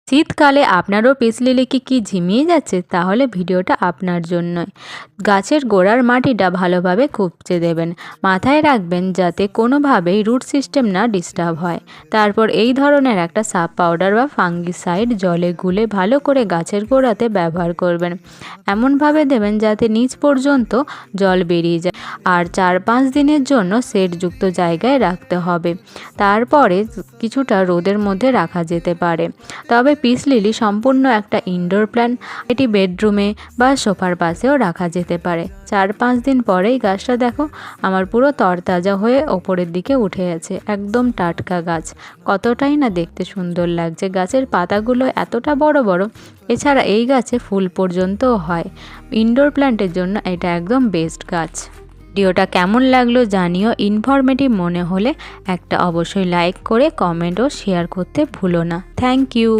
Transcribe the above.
শীতকালে আপনারও peace lily কি ঝিমিয়ে যাচ্ছে? তাহলে ভিডিওটা আপনার জন্যই। গাছের গোড়ার মাটিটা ভালোভাবে খুঁপচে দেবেন। মাথায় রাখবেন যাতে কোনোভাবেই রুট সিস্টেম না ডিস্টার্ব হয়। তারপর এই ধরনের একটা সাব পাউডার বা ফাঙ্গিসাইড জলে গুলে ভালো করে গাছের গোড়াতে ব্যবহার করবেন। এমনভাবে দেবেন যাতে নিচ পর্যন্ত জল বেরিয়ে যায়। আর 4-5 দিনের জন্য সেটযুক্ত জায়গায় রাখতে হবে। তারপরে কিছুটা রোদের মধ্যে রাখা যেতে পারে। তবে পিস লিলি সম্পূর্ণ একটা ইনডোর প্ল্যান্ট। এটি বেডরুমে বা সোফার পাশেও রাখা যেতে পারে। 4-5 দিন পরেই গাছটা দেখো আমার পুরো তরতাজা হয়ে ওপরের দিকে উঠে আছে। একদম টাটকা গাছ। কতটাই না দেখতে সুন্দর লাগছে। গাছের পাতাগুলো এতটা বড় বড়। এছাড়া এই গাছে ফুল পর্যন্তও হয়। ইনডোর প্ল্যান্টের জন্য এটা একদম বেস্ট গাছ। ভিডিওটা কেমন লাগলো জানিও। ইনফরমেটিভ মনে হলে একটা অবশ্যই লাইক করে কমেন্ট ও শেয়ার করতে ভুলো না। Thank you.